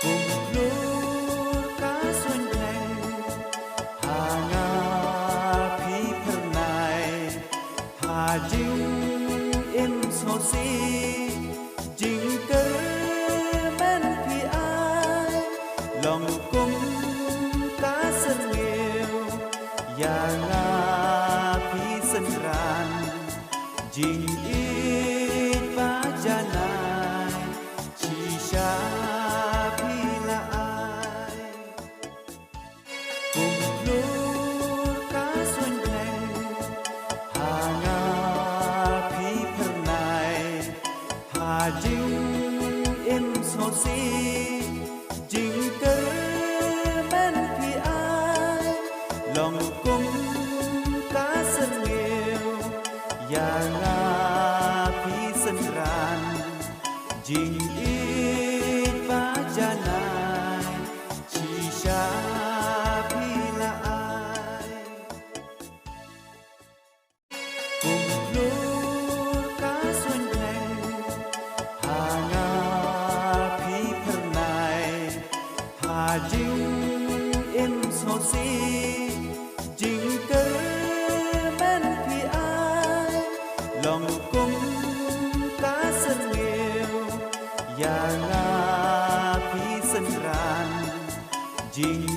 cùng lúa cá xuân thành hà nga phi phật này hà dinh im sổ si dinh cơ men phi ai lòng cung cá sân nghèo và nga phi sân ran dinh ít và cha nai chỉ xa phi là ai cùng lúa cá xuân thành hà nga phi thân này hà dinh im sổ si dinh cơ men phi ai lòng cung cá sân nghèo và nga phi sân ran dinh ít và cha nai chỉ xa phi là ai cùng lúa cá xuân thành hà nga phi thân này hà dinh im sổ si dinh cơ men phi ai lòng cung cá sân nghèo và nga phi sân ran dinh